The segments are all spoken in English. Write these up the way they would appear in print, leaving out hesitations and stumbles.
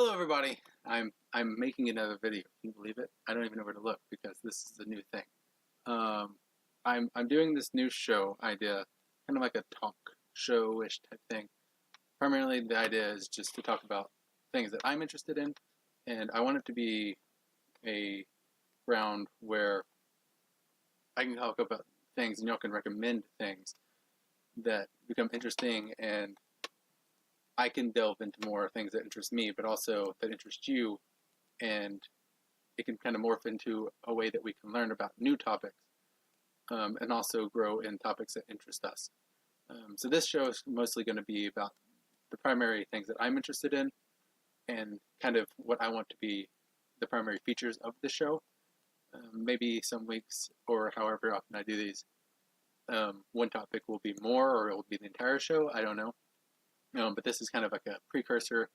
Hello everybody! I'm making another video. Can you believe it? I don't even know where to look because this is a new thing. I'm doing this new show idea, kind of like a talk show-ish type thing. Primarily the idea is just to talk about things that I'm interested in, and I want it to be a ground where I can talk about things and y'all can recommend things that become interesting, and I can delve into more things that interest me, but also that interest you, and it can kind of morph into a way that we can learn about new topics, and also grow in topics that interest us. So this show is mostly going to be about the primary things that I'm interested in, and kind of what I want to be the primary features of the show. Maybe some weeks, or however often I do these, one topic will be more, or it will be the entire show, I don't know. But this is kind of like a precursor,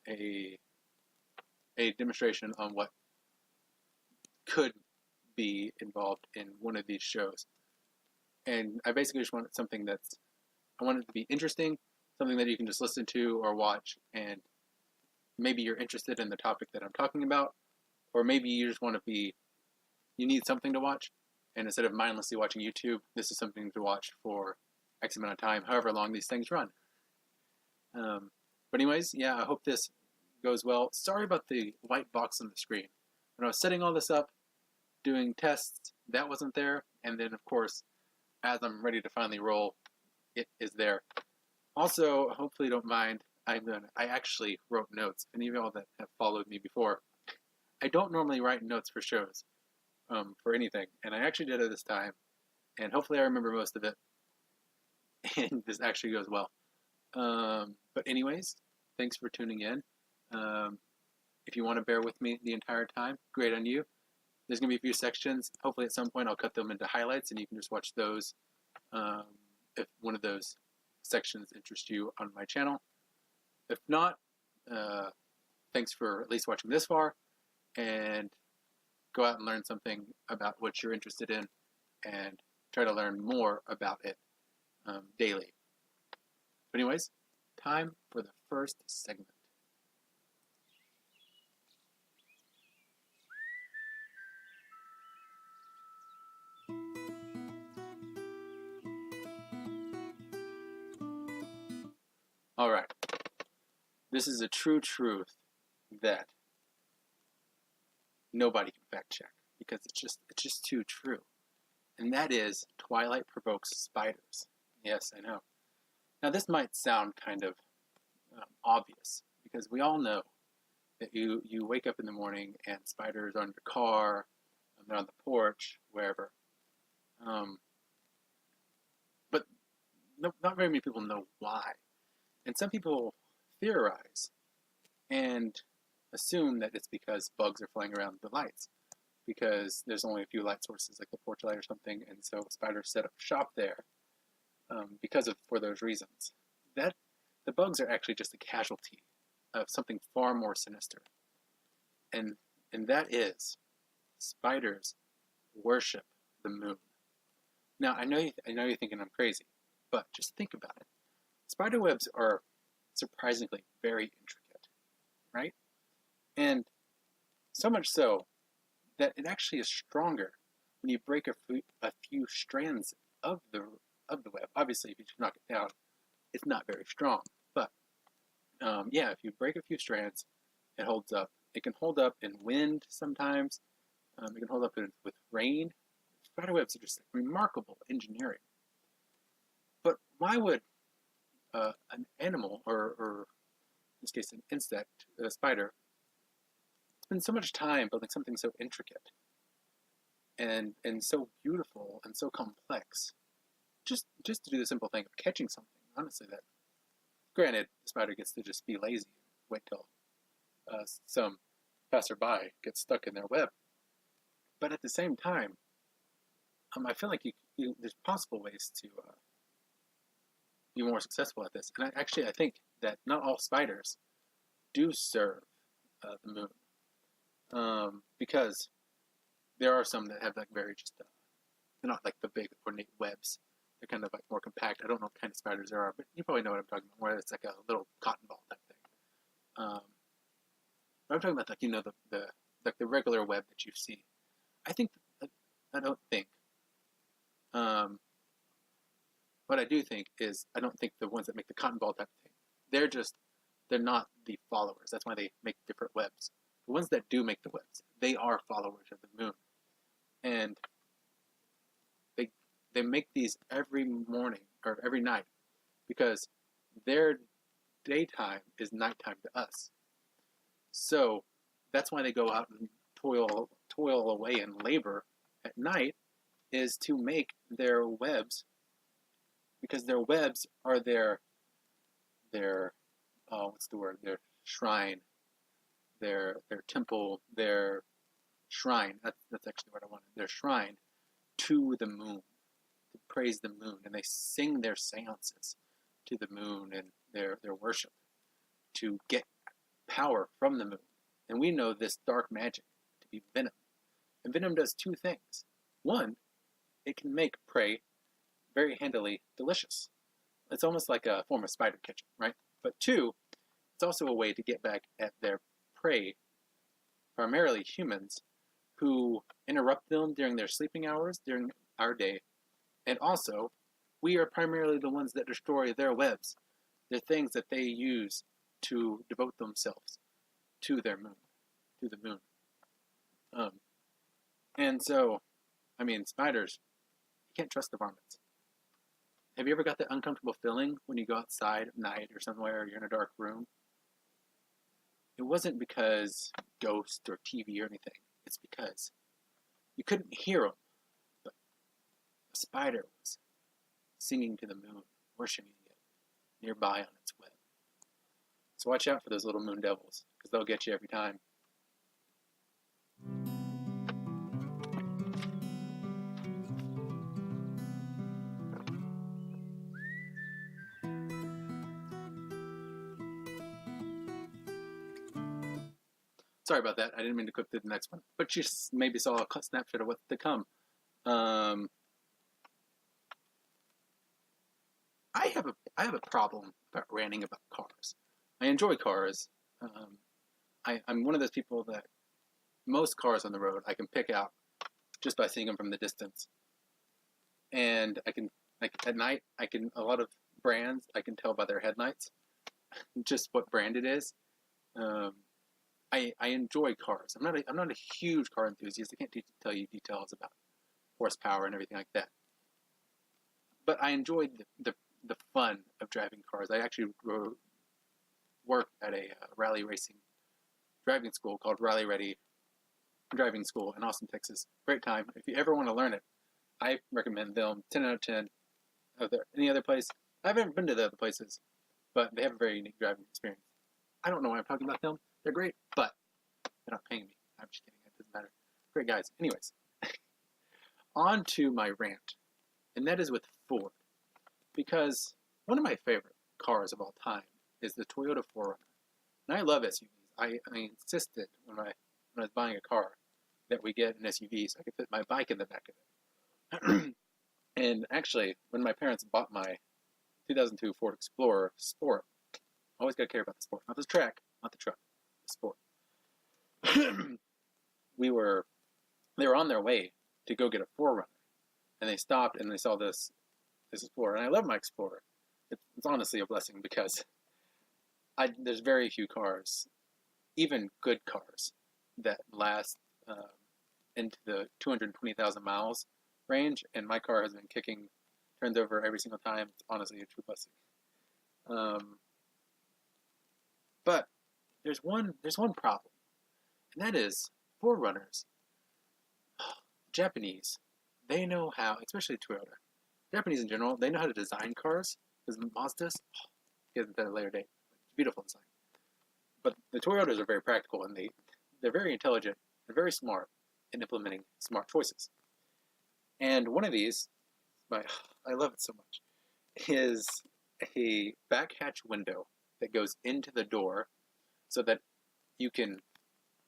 a demonstration on what could be involved in one of these shows. And I basically just want something I want it to be interesting, something that you can just listen to or watch, and maybe you're interested in the topic that I'm talking about, or maybe you just want to you need something to watch, and instead of mindlessly watching YouTube, this is something to watch for X amount of time, however long these things run. But anyways, yeah, I hope this goes well. Sorry about the white box on the screen. When I was setting all this up, doing tests, that wasn't there. And then, of course, as I'm ready to finally roll, it is there. Also, hopefully you don't mind, I actually wrote notes. Any of y'all that have followed me before, I don't normally write notes for shows, for anything. And I actually did it this time. And hopefully I remember most of it. And this actually goes well. But anyways, thanks for tuning in. If you want to bear with me the entire time, great on you. There's going to be a few sections. Hopefully at some point I'll cut them into highlights and you can just watch those if one of those sections interests you on my channel. If not, thanks for at least watching this far, and go out and learn something about what you're interested in and try to learn more about it daily. But anyways, time for the first segment. Alright, this is a true truth that nobody can fact check, because it's just too true. And that is, Twilight provokes spiders. Yes, I know. Now this might sound kind of obvious, because we all know that you wake up in the morning and spiders are on your car, they're on the porch, wherever. But not very many people know why. And some people theorize and assume that it's because bugs are flying around the lights, because there's only a few light sources like the porch light or something, and so spiders set up shop there for those reasons. That the bugs are actually just a casualty of something far more sinister, and that is, spiders worship the moon. Now I know you're thinking I'm crazy, but just think about it. Spider webs are surprisingly very intricate, right? And so much so that it actually is stronger when you break a few strands of the web. Obviously, if you knock it down, it's not very strong. But yeah, if you break a few strands, it holds up. It can hold up in wind sometimes. It can hold up with rain. Spiderwebs are just remarkable engineering. But why would an animal, or in this case an insect, a spider, spend so much time building something so intricate and so beautiful and so complex, just to do the simple thing of catching something? Honestly, that, granted, the spider gets to just be lazy and wait till some passerby gets stuck in their web. But at the same time, I feel like there's possible ways to be more successful at this. And I think that not all spiders do serve the moon, because there are some that have like very they're not like the big ornate webs. They're kind of like more compact. I don't know what kind of spiders there are, but you probably know what I'm talking about, where it's like a little cotton ball type thing. But I'm talking about like, you know, the regular web that you see. I think I don't think. What I do think is I don't think the ones that make the cotton ball type of thing, they're not the followers. That's why they make different webs. The ones that do make the webs, they are followers of the moon, and they make these every morning or every night because their daytime is nighttime to us. So that's why they go out and toil away and labor at night, is to make their webs, because their webs are their what's the word? Their shrine, their temple, their shrine. That's actually what I wanted. Their shrine to the moon, to praise the moon, and they sing their seances to the moon and their worship to get power from the moon. And we know this dark magic to be venom. And venom does two things. One, it can make prey very handily delicious. It's almost like a form of spider catching, right? But two, it's also a way to get back at their prey, primarily humans, who interrupt them during their sleeping hours, during our day. And also, we are primarily the ones that destroy their webs. They're things that they use to devote themselves to their moon, to the moon. And so, I mean, spiders, you can't trust the varmints. Have you ever got that uncomfortable feeling when you go outside at night or somewhere, or you're in a dark room? It wasn't because ghost or TV or anything. It's because you couldn't hear them, but a spider was singing to the moon, worshiping it nearby on its web. So watch out for those little moon devils, because they'll get you every time. Sorry about that. I didn't mean to click to the next one. But you maybe saw a snapshot of what's to come. I have a problem about ranting about cars. I enjoy cars. I'm one of those people that most cars on the road I can pick out just by seeing them from the distance. And I can, like at night, a lot of brands I can tell by their headlights just what brand it is. I enjoy cars. I'm not a huge car enthusiast. I can't tell you details about horsepower and everything like that. But I enjoyed the fun of driving cars. I actually worked at a rally racing driving school called Rally Ready Driving School in Austin, Texas. Great time. If you ever want to learn it, I recommend them. 10 out of 10. Are there any other place? I haven't been to the other places, but they have a very unique driving experience. I don't know why I'm talking about them. They're great, but they're not paying me. I'm just kidding. It doesn't matter. Great guys. Anyways, on to my rant, and that is with Ford, because one of my favorite cars of all time is the Toyota 4Runner. And I love SUVs. I insisted when I was buying a car that we get an SUV so I could fit my bike in the back of it. And actually, when my parents bought my 2002 Ford Explorer Sport, always got to care about the Sport, not the track, not the truck, the Sport. They were on their way to go get a 4Runner, and they stopped and they saw this Explorer, and I love my Explorer. It's honestly a blessing because there's very few cars, even good cars, that last into the 220,000 miles range, and my car has been kicking, turns over every single time. It's honestly a true blessing. But there's one problem, and that is 4Runners. Japanese, they know how, especially Toyota, Japanese in general, they know how to design cars. Because Mazda's, get into that at a later date. It's beautiful design. But the Toyotas are very practical, and they're very intelligent, they're very smart in implementing smart choices. And one of these, I love it so much, is a back hatch window that goes into the door so that you can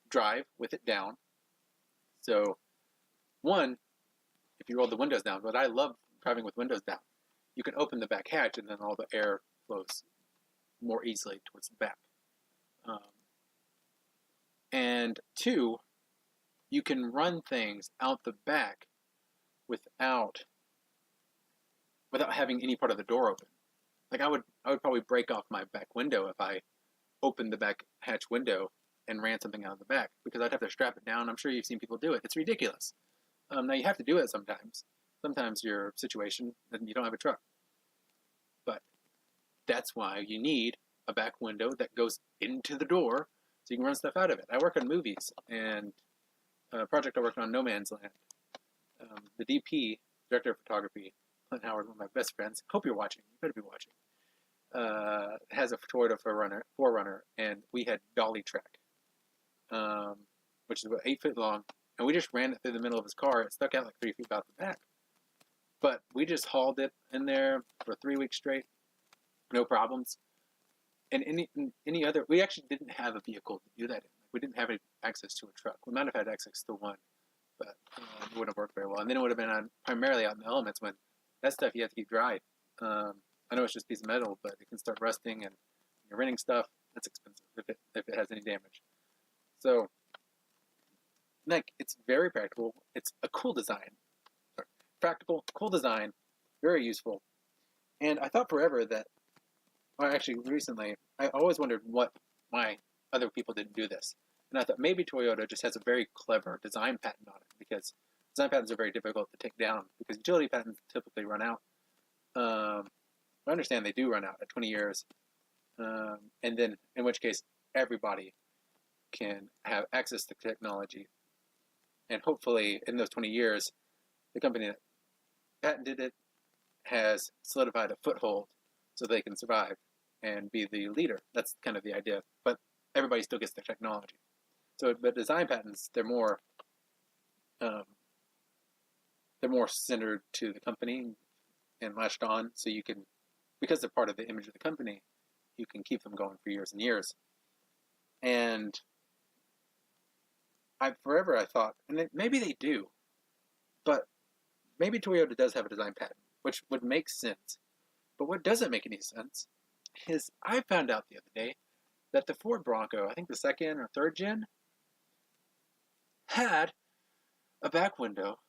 drive with it down. So, one, if you roll the windows down, but I love driving with windows down, you can open the back hatch and then all the air flows more easily towards the back. And two, you can run things out the back without having any part of the door open. Like I would probably break off my back window if I opened the back hatch window and ran something out of the back, because I'd have to strap it down. I'm sure you've seen people do it. It's ridiculous. Now you have to do it sometimes. Sometimes your situation, and you don't have a truck. But that's why you need a back window that goes into the door so you can run stuff out of it. I work on movies, and a project I worked on, No Man's Land. The DP, director of photography, Clint Howard, one of my best friends. Hope you're watching. You better be watching. Has a Toyota 4Runner, and we had dolly track, which is about 8 feet long, and we just ran it through the middle of his car. It stuck out like 3 feet out the back, but we just hauled it in there for 3 weeks straight, no problems. And any other, we actually didn't have a vehicle to do that in. We didn't have any access to a truck. We might have had access to one, but it wouldn't have worked very well. And then it would have been primarily out in the elements, when that stuff you have to keep dry. I know it's just a piece of metal, but it can start rusting, and you're renting stuff, that's expensive if it has any damage. So, like, it's very practical. It's a cool design. Practical, cool design, very useful. And I thought forever that, or actually recently, I always wondered why other people didn't do this. And I thought maybe Toyota just has a very clever design patent on it, because design patents are very difficult to take down, because utility patents typically run out. I understand they do run out at 20 years, and then in which case everybody can have access to technology, and hopefully in those 20 years the company that patented it has solidified a foothold so they can survive and be the leader. That's kind of the idea, but everybody still gets the technology. So, but design patents, they're more centered to the company and latched on, so you can, because they're part of the image of the company, you can keep them going for years and years. And I thought, and maybe they do, but maybe Toyota does have a design patent, which would make sense. But what doesn't make any sense is I found out the other day that the Ford Bronco, I think the second or third gen, had a back window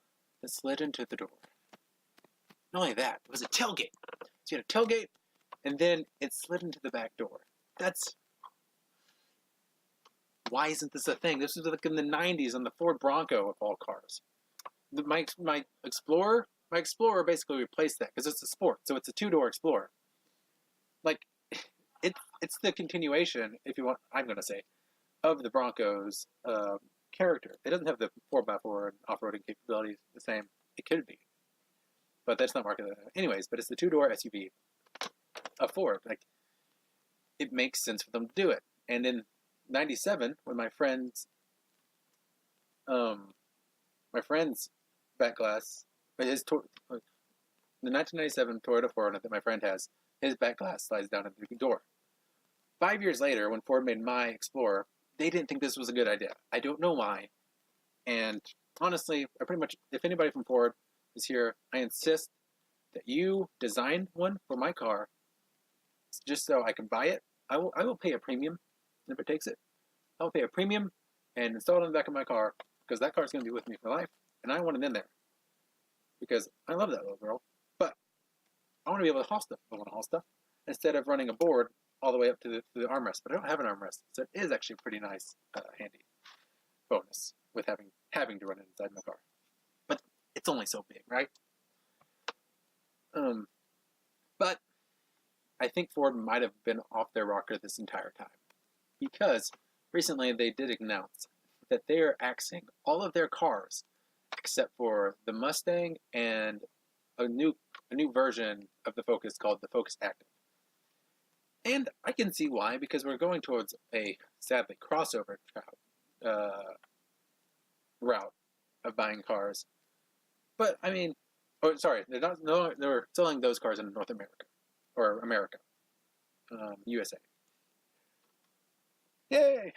that slid into the door. Not only that, it was a tailgate. So you had a tailgate, and then it slid into the back door. Why isn't this a thing? This was like in the 90s on the Ford Bronco of all cars. My Explorer basically replaced that, because it's a sport, so it's a two-door Explorer. Like, it's the continuation, if you want, I'm going to say, of the Bronco's character. It doesn't have the 4x4 and off-roading capabilities the same. It could be, but that's not marketed. Anyways, but it's the two-door SUV of Ford. Like, it makes sense for them to do it. And in '97, when my friend's back glass, the 1997 Toyota 4Runner that my friend has, his back glass slides down into the door. 5 years later, when Ford made my Explorer, they didn't think this was a good idea. I don't know why. And honestly, I pretty much, if anybody from Ford is here, I insist that you design one for my car, just so I can buy it. I will pay a premium if it takes it. I'll pay a premium and install it on the back of my car, because that car is going to be with me for life, and I want it in there because I love that little girl. But I want to be able to haul stuff. I want to haul stuff instead of running a board all the way up to the armrest. But I don't have an armrest, so it is actually a pretty nice, handy bonus with having to run it inside my car. But it's only so big, right? But I think Ford might have been off their rocker this entire time, because recently they did announce that they are axing all of their cars except for the Mustang and a new version of the Focus called the Focus Active. And I can see why, because we're going towards a, sadly, crossover route of buying cars. But I mean, they're selling those cars in North America, or America, USA. Yay!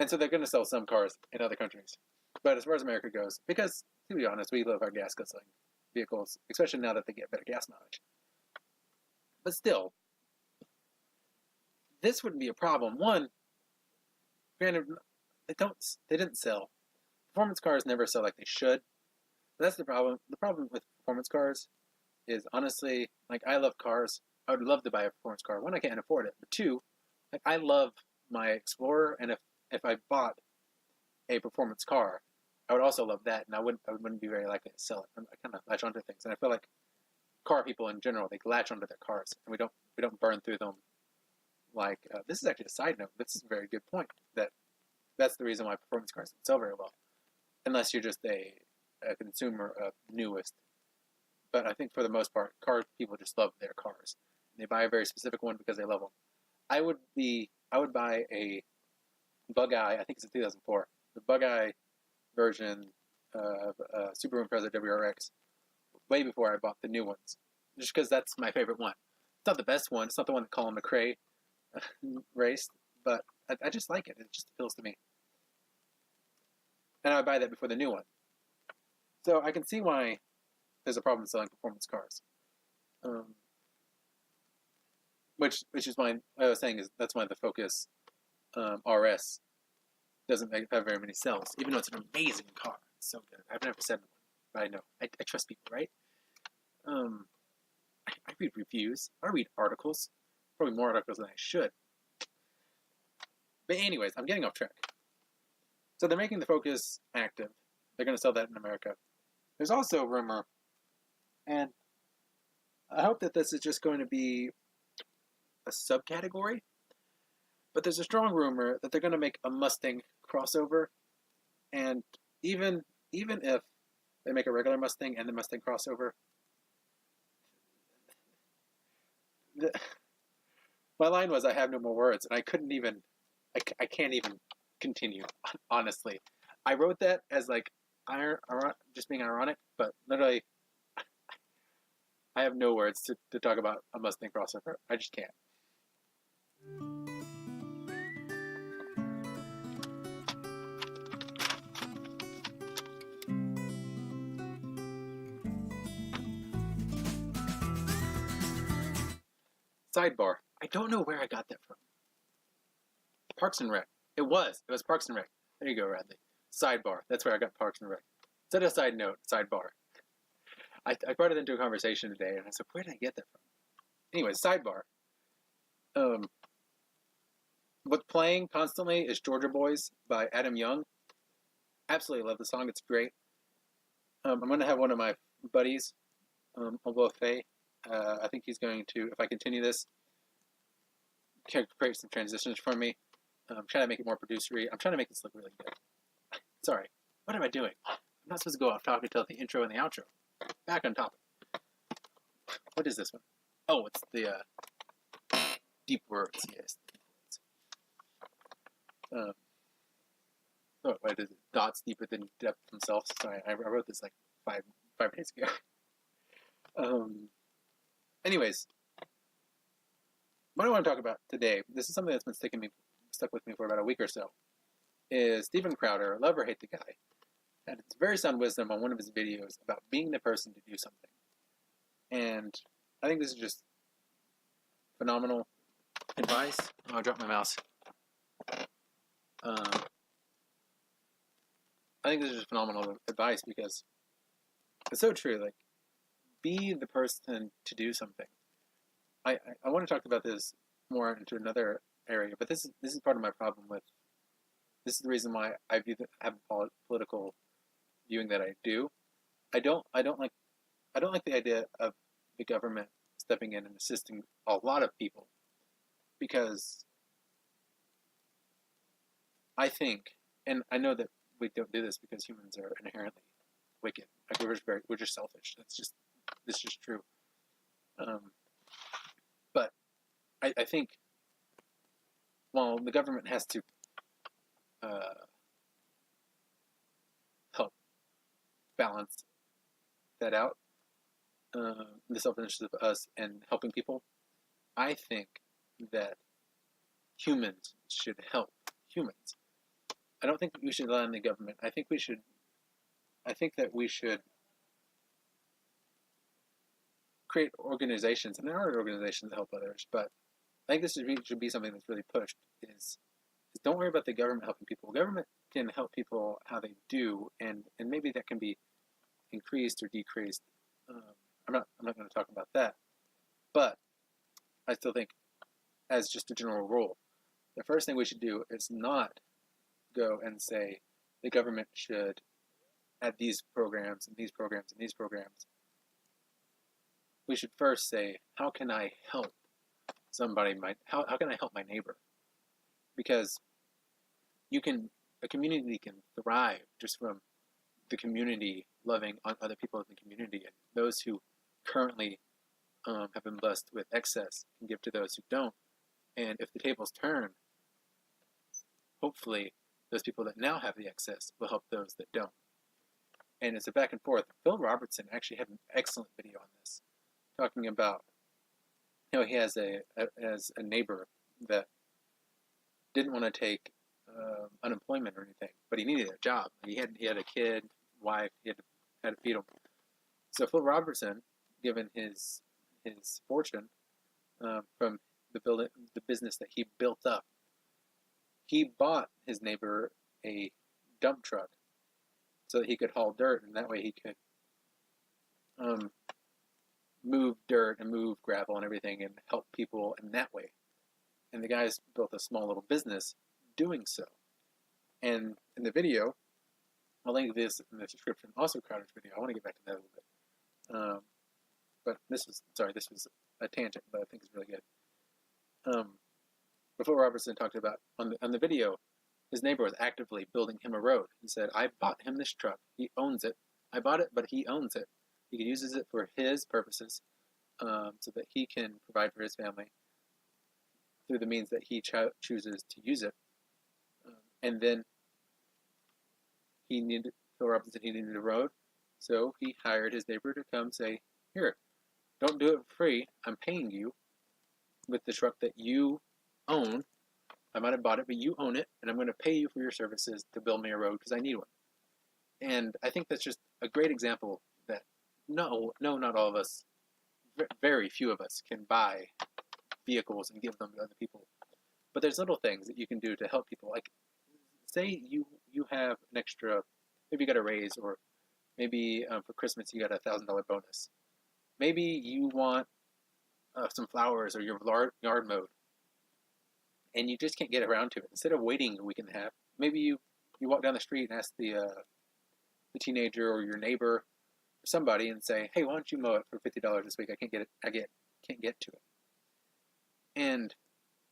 And so they're going to sell some cars in other countries. But as far as America goes, because, to be honest, we love our gas-guzzling vehicles, especially now that they get better gas mileage. But still, this wouldn't be a problem. One, granted, they didn't sell. Performance cars never sell like they should. But that's the problem. The problem with performance cars is, honestly, like, I love cars. I would love to buy a performance car. One, I can't afford it. But two, like, I love my Explorer, and if I bought a performance car, I would also love that, and I wouldn't be very likely to sell it. I kind of latch onto things, and I feel like car people in general, they latch onto their cars, and we don't burn through them. Like, this is actually a side note. This is a very good point. That's the reason why performance cars don't sell very well, unless you're just a consumer of newest. But I think for the most part, car people just love their cars. They buy a very specific one because they love them. I would buy a Bug-Eye. I think it's a 2004. The Bug-Eye version of Subaru Impreza WRX way before I bought the new ones, just because that's my favorite one. It's not the best one. It's not the one that Colin McRae raced, but I just like it. It just appeals to me. And I would buy that before the new one. So I can see why there's a problem selling performance cars. Which is why I was saying is that's why the Focus RS doesn't have very many sales, even though it's an amazing car. It's so good. I've never said one, but I know. I trust people, right? I read reviews. I read articles. Probably more articles than I should. But anyways, I'm getting off track. So they're making the Focus active. They're going to sell that in America. There's also a rumor, and I hope that this is just going to be a subcategory, but there's a strong rumor that they're going to make a Mustang crossover, and even if they make a regular Mustang and the Mustang crossover, my line was, I have no more words, and I can't even continue, honestly. I wrote that as like just being ironic, but literally I have no words to talk about a Mustang crossover. I just can't. Sidebar. I don't know where I got that from. Parks and Rec. It was Parks and Rec. There you go, Radley. Sidebar. That's where I got Parks and Rec. Instead of side note, sidebar. I brought it into a conversation today, and I said, where did I get that from? Anyway, sidebar. What's playing constantly is Georgia Boys by Adam Young. Absolutely love the song. It's great. I'm going to have one of my buddies, Oblofe. I think he's going to, if I continue this, create some transitions for me. I'm trying to make it more producery. I'm trying to make this look really good. Sorry. What am I doing? I'm not supposed to go off topic until the intro and the outro. Back on topic. What is this one? Oh, it's the deep words. Yes. Oh, what is it? Dots deeper than depth themselves. Sorry, I wrote this like five days ago. Anyways, what I want to talk about today, this is something that's been stuck with me for about a week or so, is Steven Crowder, love or hate the guy, had it's very sound wisdom on one of his videos about being the person to do something. And I think this is just phenomenal advice. Oh, I dropped my mouse. I think this is just phenomenal advice because it's so true. Like, be the person to do something. I want to talk about this more into another area, but this is part of my problem with. This is the reason why I have a political viewing that I do. I don't like the idea of the government stepping in and assisting a lot of people, because I think, and I know that we don't do this because humans are inherently wicked. Like, we're just selfish. It's just true. But I think while the government has to help balance that out, the selfishness of us and helping people, I think that humans should help humans. I don't think that we should rely on the government. I think that we should create organizations, and there are organizations that help others, but I think this should be something that's really pushed, is don't worry about the government helping people. Government can help people how they do, and maybe that can be increased or decreased. I'm not going to talk about that, but I still think, as just a general rule, the first thing we should do is not go and say the government should add these programs and these programs and these programs. We should first say, how can I help somebody? How can I help my neighbor? Because a community can thrive just from the community loving on other people in the community, and those who currently have been blessed with excess can give to those who don't. And if the tables turn, hopefully those people that now have the excess will help those that don't. And it's a back and forth. Phil Robertson actually had an excellent video on this, talking about how he has a neighbor that didn't want to take unemployment or anything, but he needed a job. He had a kid, wife, he had to feed him. So Phil Robertson, given his fortune from the business that he built up, he bought his neighbor a dump truck so that he could haul dirt, and that way he could move dirt and move gravel and everything and help people in that way. And the guy's built a small little business doing so. And in the video, I'll link this in the description, also Crowder's video. I want to get back to that a little bit. But this was a tangent, but I think it's really good. Before Robertson talked about, on the video, his neighbor was actively building him a road. He said, I bought him this truck. He owns it. I bought it, but he owns it. He uses it for his purposes, so that he can provide for his family through the means that he chooses to use it. And then Phil Robertson needed a road, so he hired his neighbor to come say, here, don't do it for free. I'm paying you with the truck that you own. I might have bought it, but you own it, and I'm going to pay you for your services to build me a road because I need one. And I think that's just a great example that no, not all of us, very few of us can buy vehicles and give them to other people. But there's little things that you can do to help people. Like, say you have an extra, maybe you got a raise, or maybe for Christmas you got a $1,000 bonus. Maybe you want some flowers or your yard mowed, and you just can't get around to it. Instead of waiting a week and a half, maybe you walk down the street and ask the teenager or your neighbor or somebody and say, hey, why don't you mow it for $50 this week? I can't get to it. And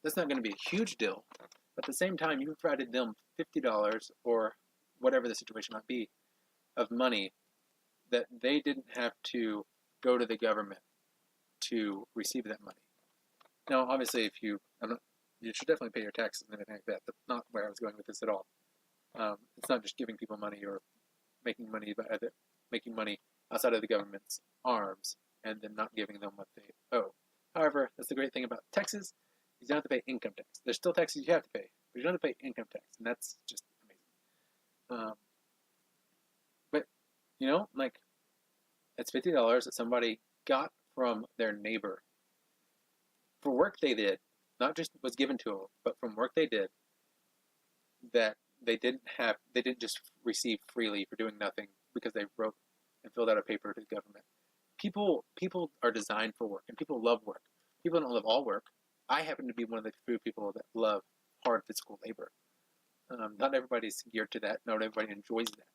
that's not going to be a huge deal. But at the same time, you provided them $50 or whatever the situation might be of money that they didn't have to go to the government to receive that money. Now, obviously, you should definitely pay your taxes and everything like that. That's not where I was going with this at all. It's not just giving people money or making money outside of the government's arms and then not giving them what they owe. However, that's the great thing about Texas. You don't have to pay income tax. There's still taxes you have to pay, but you don't have to pay income tax, and that's just amazing. But, like, it's $50 that somebody got from their neighbor for work they did, not just was given to them, but from work they did that they didn't just receive freely for doing nothing because they wrote and filled out a paper to the government. People are designed for work, and people love work. People don't love all work. I happen to be one of the few people that love hard physical labor. Not everybody's geared to that. Not everybody enjoys that.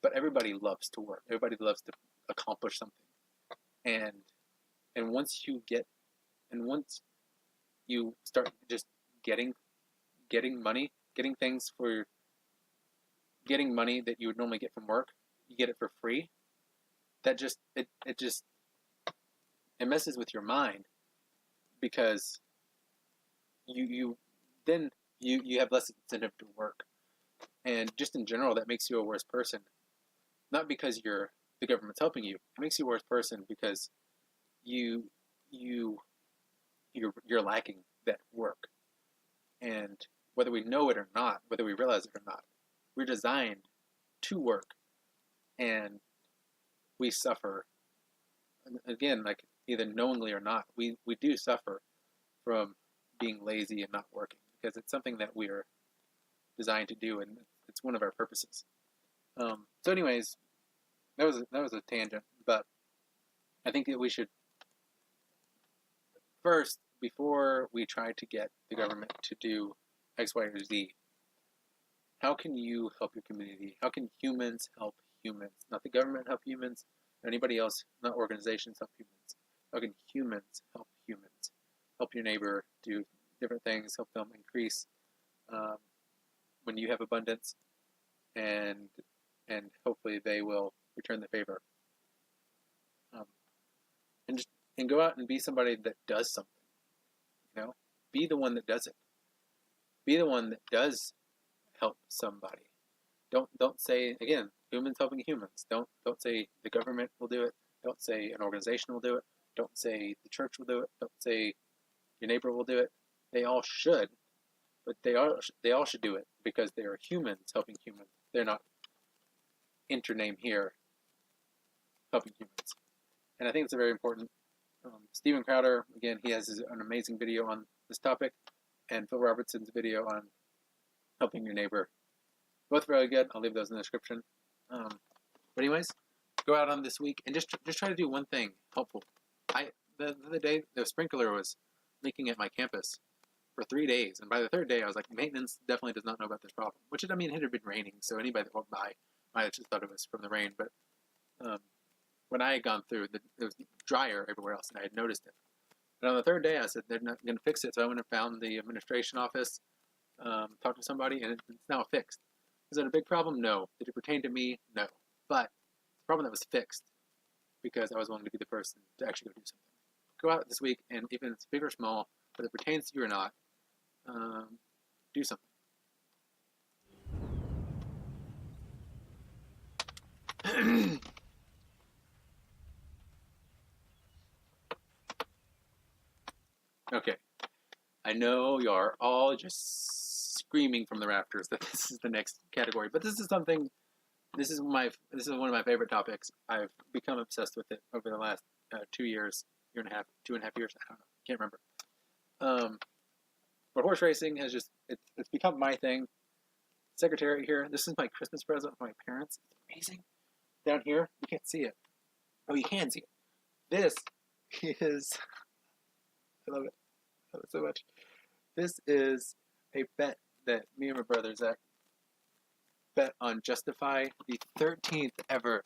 But everybody loves to work. Everybody loves to accomplish something. And once you start just getting money, getting money that you would normally get from work, you get it for free. That just it messes with your mind, because you have less incentive to work, and just in general that makes you a worse person. Not because the government's helping you. It makes you a worse person because you're lacking that work. And whether we know it or not, whether we realize it or not, we're designed to work, and we suffer. Again, like, either knowingly or not, we do suffer from being lazy and not working, because it's something that we are designed to do, and it's one of our purposes. So anyways, that was a tangent, but I think that we should first, before we try to get the government to do X, Y, or Z, how can you help your community? How can humans help humans? Not the government help humans, or anybody else, not organizations help humans. How can humans help humans? Help your neighbor do different things, help them increase when you have abundance, and hopefully they will return the favor. And go out and be somebody that does something. You know, be the one that does it. Be the one that does help somebody. Don't say, again, humans helping humans. Don't say the government will do it. Don't say an organization will do it. Don't say the church will do it. Don't say your neighbor will do it. They all should, but they all should do it because they are humans helping humans. They're not intername here helping humans. And I think it's a very important. Steven Crowder, again, he has an amazing video on this topic, and Phil Robertson's video on helping your neighbor. Both really good. I'll leave those in the description. But anyways, go out on this week and just try to do one thing helpful. The other day, the sprinkler was leaking at my campus for 3 days, and by the third day, I was like, maintenance definitely does not know about this problem. Which, I mean, it had been raining, so anybody that walked by might have just thought it was from the rain. But when I had gone through, it was drier everywhere else, and I had noticed it. But on the third day, I said, they're not going to fix it. So I went and found the administration office, talked to somebody, and it's now fixed. Is it a big problem? No. Did it pertain to me? No. But it's a problem that was fixed because I was willing to be the person to actually go do something. Go out this week, and even if it's big or small, whether it pertains to you or not, do something. Okay, I know you are all just screaming from the rafters that this is the next category, but this is something. This is one of my favorite topics. I've become obsessed with it over the last 2 years, 2.5 years. I don't know, can't remember. But horse racing has it's become my thing. Secretariat here. This is my Christmas present from my parents. It's amazing. Down here, you can't see it. Oh, you can see it. This is. I love it. I love it so much. This is a bet that me and my brother Zach bet on Justify, the 13th ever.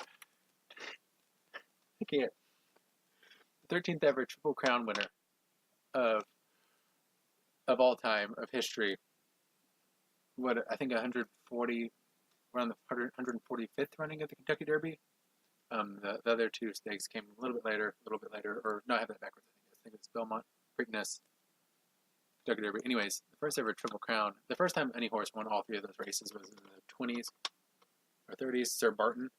I can't. The 13th ever Triple Crown winner of all time, of history. What, I think 140, around the 145th running of the Kentucky Derby. The other two stakes came a little bit later, or no, I have that backwards. I think it's Belmont, Preakness, Kentucky Derby. Anyways, the first ever Triple Crown. The first time any horse won all three of those races was in the 20s or 30s. Sir Barton.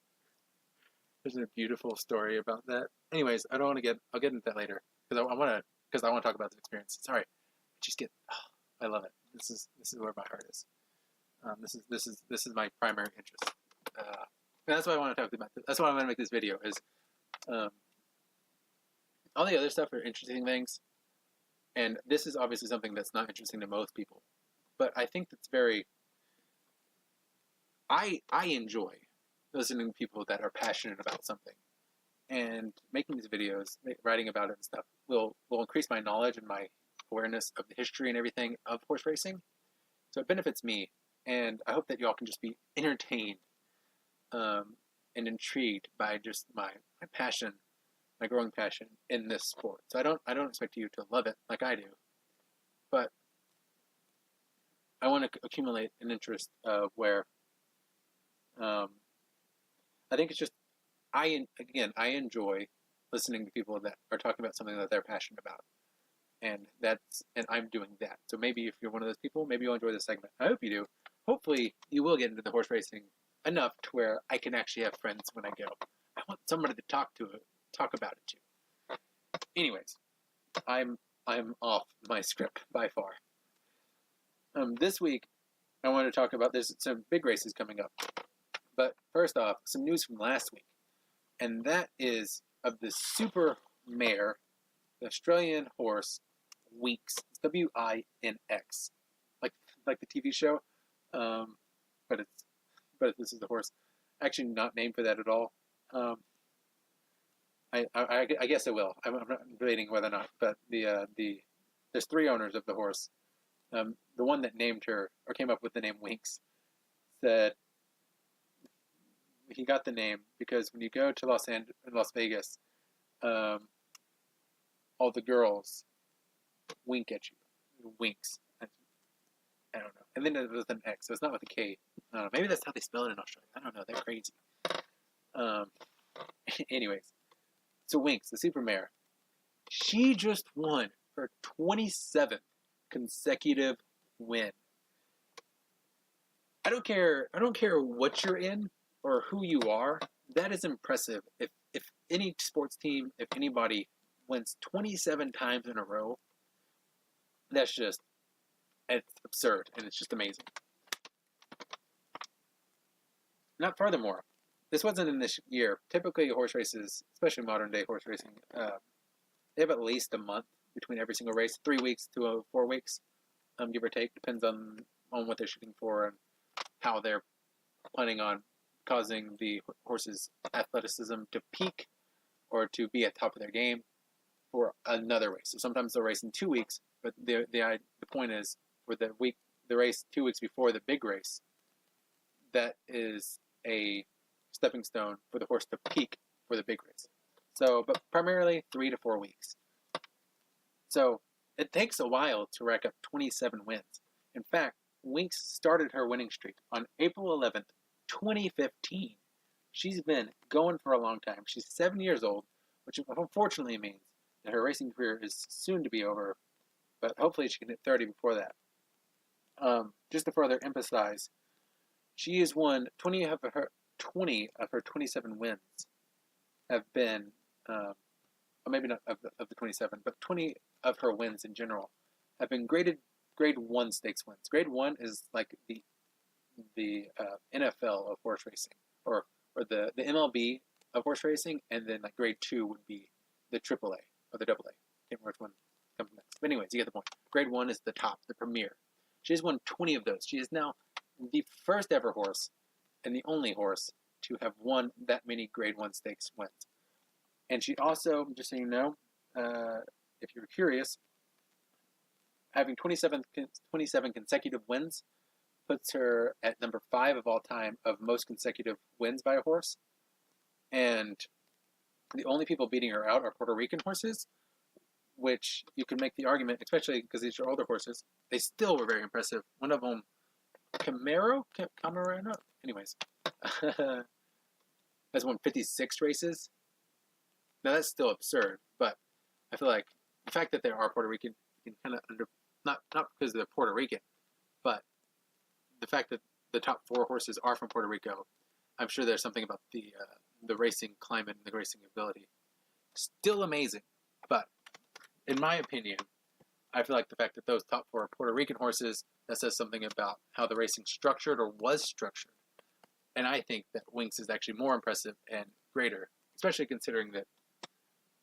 There's a beautiful story about that. Anyways, I don't want to get. I'll get into that later because I want to talk about this experience. Sorry, I love it. This is where my heart is. This is my primary interest. And that's why I want to talk about this. That's why I want to make this video. Is all the other stuff are interesting things, and this is obviously something that's not interesting to most people. But I think that's very. I enjoy listening to people that are passionate about something, and making these videos, writing about it and stuff will increase my knowledge and my awareness of the history and everything of horse racing. So it benefits me, and I hope that y'all can just be entertained and intrigued by just my passion, my growing passion in this sport. So I don't expect you to love it like I do, but I want to accumulate an interest of where I think it's just I enjoy listening to people that are talking about something that they're passionate about. And I'm doing that. So maybe if you're one of those people, maybe you'll enjoy this segment. I hope you do. Hopefully you will get into the horse racing enough to where I can actually have friends when I go. I want somebody to talk about it to. Anyways, I'm off my script by far. This week I want to talk about there's some big races coming up. But first off, some news from last week. And that is of the super mare, the Australian horse, Winx. It's W-I-N-X, like the TV show, but this is the horse. Actually, not named for that at all. I guess I will. I'm not debating whether or not, but there's 3 owners of the horse. The one that named her or came up with the name Winx said he got the name because when you go to Las Vegas, all the girls wink at you. Winks. I don't know. And then it was an X, so it's not with a K. Maybe that's how they spell it in Australia. I don't know. They're crazy. Anyways, so Winx, the super mare, she just won her 27th consecutive win. I don't care what you're in or who you are. That is impressive. If any sports team, if anybody wins 27 times in a row, it's absurd, and it's just amazing. Not furthermore, this wasn't in this year. Typically, horse races, especially modern day horse racing, they have at least a month between every single race, 3 weeks to 4 weeks, give or take. Depends on what they're shooting for and how they're planning on causing the horse's athleticism to peak or to be at the top of their game for another race. So sometimes they'll race in 2 weeks, but the point is for the race 2 weeks before the big race, that is a stepping stone for the horse to peak for the big race. So, but primarily 3 to 4 weeks. So it takes a while to rack up 27 wins. In fact, Winx started her winning streak on April 11th, 2015. She's been going for a long time. She's 7 years old, which unfortunately means that her racing career is soon to be over, but hopefully she can hit 30 before that. Just to further emphasize, she has won 20 of her 27 wins have been, or maybe not of the 27, but 20 of her wins in general have been Grade 1 stakes wins. Grade 1 is like the NFL of horse racing, or the MLB of horse racing, and then like Grade 2 would be the AAA or the AA. Can't remember which one comes next. But anyways, you get the point. Grade 1 is the top, the premier. She has won 20 of those. She is now the first ever horse and the only horse to have won that many Grade 1 stakes wins. And she also, just so you know, if you're curious, having 27 consecutive wins puts her at number 5 of all time of most consecutive wins by a horse. And the only people beating her out are Puerto Rican horses, which you can make the argument, especially because these are older horses, they still were very impressive. One of them, Camarero, anyways, has won 56 races. Now that's still absurd, but I feel like the fact that they are Puerto Rican, you can kind of not because they're Puerto Rican, but the fact that the top 4 horses are from Puerto Rico, I'm sure there's something about the racing climate and the racing ability. Still amazing, but in my opinion, I feel like the fact that those top 4 are Puerto Rican horses, that says something about how the racing's structured or was structured. And I think that Winx is actually more impressive and greater, especially considering that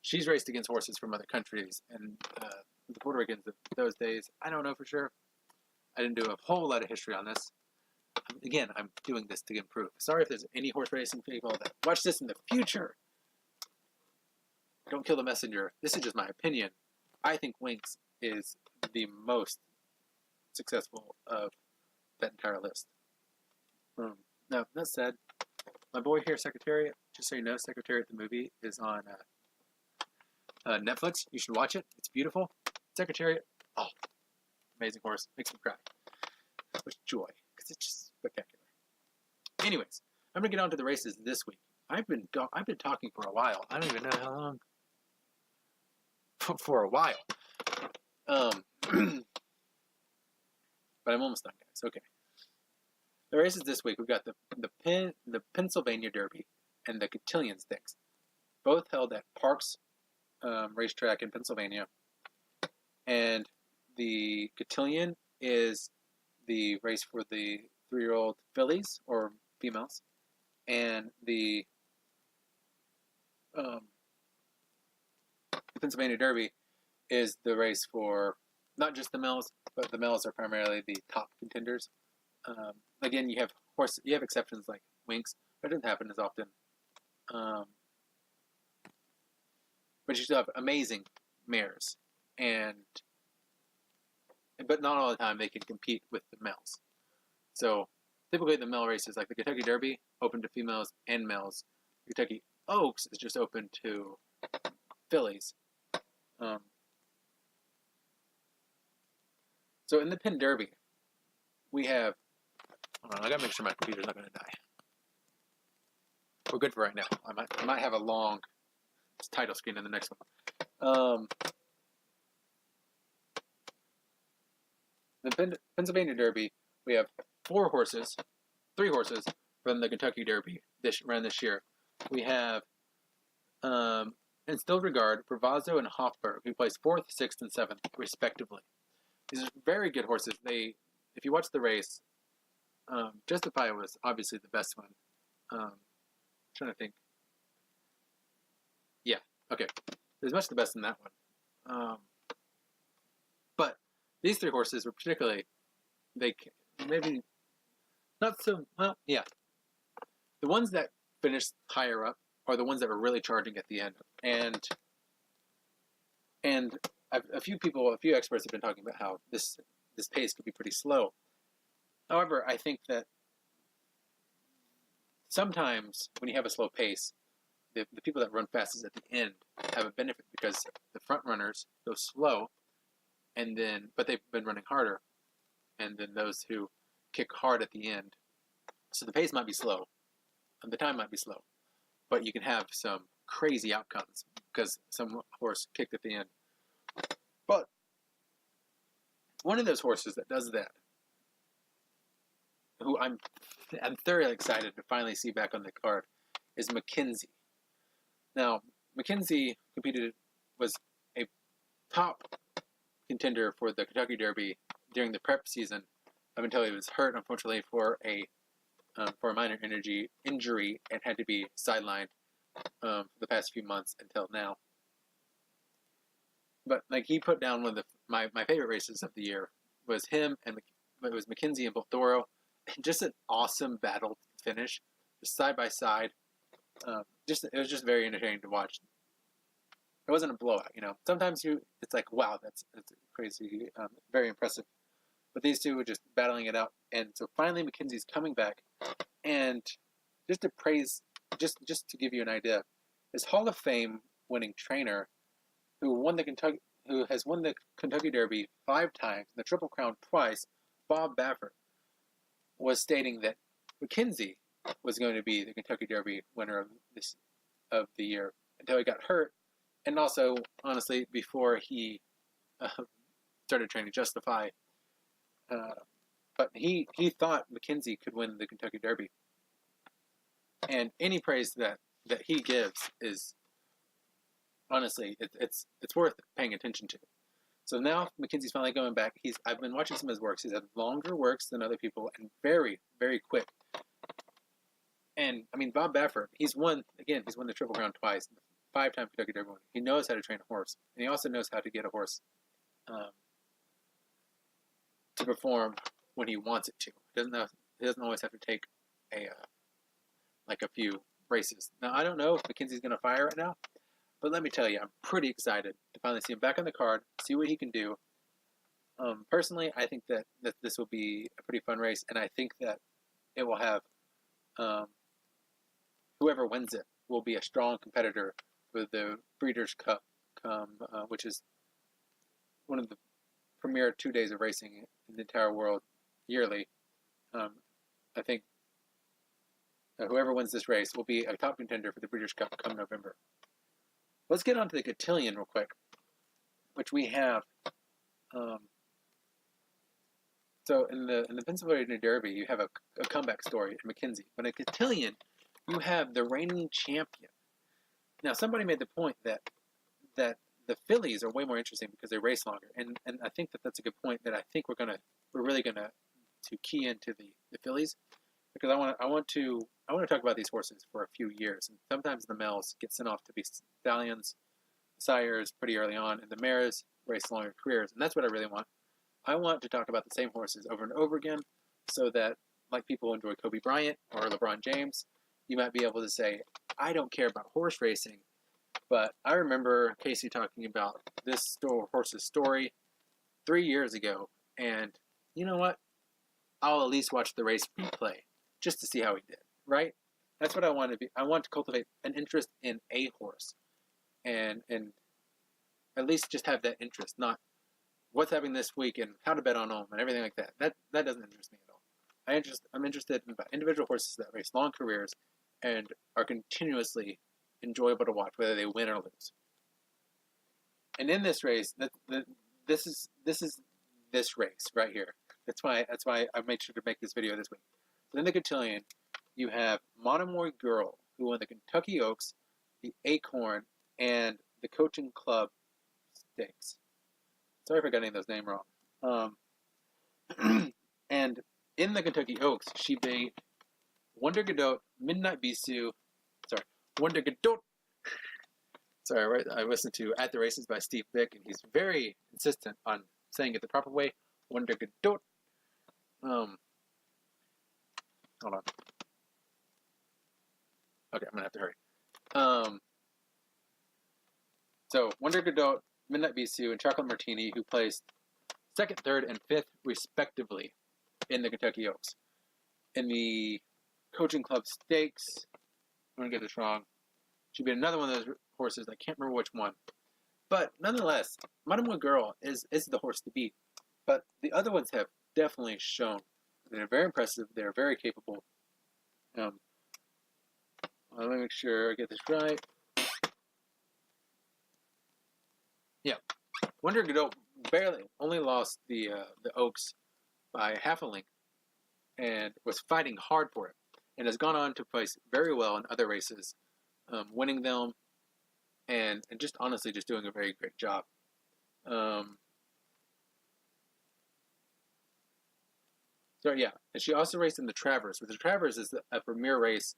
she's raced against horses from other countries, and the Puerto Ricans of those days, I don't know for sure. I didn't do a whole lot of history on this. Again, I'm doing this to improve. Sorry if there's any horse racing people that watch this in the future. Don't kill the messenger. This is just my opinion. I think Winx is the most successful of that entire list. Now, that said, my boy here, Secretariat, just so you know, Secretariat the movie is on Netflix. You should watch it. It's beautiful. Secretariat, oh, amazing horse. Makes me cry with joy because it's just spectacular. Anyways, I'm gonna get on to the races this week. I've been talking for a while. I don't even know how long. For a while. But I'm almost done, guys. Okay. The races this week, we've got the Pennsylvania Derby and the Cotillion Stakes, both held at Parks racetrack in Pennsylvania. And the Cotillion is the race for the 3-year-old fillies or females, and the Pennsylvania Derby is the race for not just the males, but the males are primarily the top contenders. Again, you have exceptions like Winx, but it doesn't happen as often. But you still have amazing mares, but not all the time they can compete with the males. So typically the male races, like the Kentucky Derby, open to females and males. Kentucky Oaks is just open to fillies. So in the Penn Derby, we have. Hold on, I gotta make sure my computer's not gonna die. We're good for right now. I might have a long title screen in the next one. The Pennsylvania Derby, we have three horses from the Kentucky Derby run this year. We have, in still regard, Bravazzo and Hofburg, who placed 4th, 6th, and 7th, respectively. These are very good horses. If you watch the race, Justify was obviously the best one. Trying to think. Yeah, okay. There's much the best in that one. But these 3 horses were particularly, maybe not so, well, yeah. The ones that finished higher up are the ones that were really charging at the end. And a few experts have been talking about how this pace could be pretty slow. However, I think that sometimes when you have a slow pace, the people that run fastest at the end have a benefit because the front runners go slow, but they've been running harder, and then those who kick hard at the end. So the pace might be slow, and the time might be slow, but you can have some crazy outcomes because some horse kicked at the end. But one of those horses that does that, who I'm thoroughly excited to finally see back on the card, is McKenzie. Now, McKenzie was a top contender for the Kentucky Derby during the prep season up until he was hurt, unfortunately, for a minor injury and had to be sidelined for the past few months until now. But he put down one of my favorite races of the year was him, and it was McKenzie and Boltoro. Just an awesome battle finish, just side by side. It was just very entertaining to watch. It wasn't a blowout, Sometimes it's like, wow, that's crazy, very impressive. But these two were just battling it out, and so finally McKenzie's coming back, and just to give you an idea, this Hall of Fame winning trainer who has won the Kentucky Derby 5 times, the Triple Crown twice, Bob Baffert, was stating that McKenzie was going to be the Kentucky Derby winner of the year until he got hurt, and also, honestly, before he started training Justify. But he thought McKenzie could win the Kentucky Derby, and any praise that he gives is honestly it's worth paying attention to. So now McKenzie's finally going back. I've been watching some of his works. He's had longer works than other people and very, very quick. And I mean, Bob Baffert, he's won the Triple Crown twice, 5-time Kentucky Derby winner. He knows how to train a horse, and he also knows how to get a horse to perform when he wants it to. He doesn't always have to take a few races. Now, I don't know if McKenzie's going to fire right now, but let me tell you, I'm pretty excited to finally see him back on the card, see what he can do. Personally, I think that this will be a pretty fun race, and I think that it will have whoever wins it will be a strong competitor for the Breeders' Cup, which is one of the premier 2 days of racing in the entire world yearly. I think whoever wins this race will be a top contender for the Breeders' Cup come November. Let's get on to the cotillion real quick, which we have. So in the Pennsylvania Derby, you have a comeback story in McKenzie. But in a cotillion, you have the reigning champion. Now, somebody made the point that the fillies are way more interesting because they race longer, and I think that's a good point. That I think we're really gonna key into the fillies, because I want to talk about these horses for a few years, and sometimes the males get sent off to be stallions, sires pretty early on, and the mares race longer careers, and that's what I really want. I want to talk about the same horses over and over again, so that, like people who enjoy Kobe Bryant or LeBron James, you might be able to say, I don't care about horse racing, but I remember Casey talking about this horse's story 3 years ago, and you know what? I'll at least watch the race replay just to see how he did, right? That's what I want to be. I want to cultivate an interest in a horse, and at least just have that interest, not what's happening this week and how to bet on them and everything like that. That doesn't interest me at all. I'm interested in individual horses that race long careers and are continuously enjoyable to watch, whether they win or lose. And in this race, this is this race right here. That's why I made sure to make this video this week. So in the cotillion, you have Monomoy Girl, who won the Kentucky Oaks, the Acorn, and the Coaching Club Stakes. Sorry if I got any of those names wrong. And in the Kentucky Oaks, she beat Wonder Godot, Midnight Bisou. Wonder Godot. Sorry, right? I listened to At the Races by Steve Vick, and he's very insistent on saying it the proper way. Wonder Godot. Hold on. Okay, I'm gonna have to hurry. So Wonder Godot, Midnight Bisou, and Chocolate Martini, who placed 2nd, 3rd, and 5th respectively in the Kentucky Oaks. In the Coaching Club Stakes, I'm gonna get this wrong. She beat another one of those horses. I can't remember which one, but nonetheless, Monomoy Girl is the horse to beat. But the other ones have definitely shown they're very impressive. They're very capable. Let me make sure I get this right. Yeah, Wonder Godot barely only lost the Oaks by half a length, and was fighting hard for it, and has gone on to place very well in other races, winning them, and just honestly just doing a very great job. So yeah, and she also raced in the Travers, which the Travers is a premier race,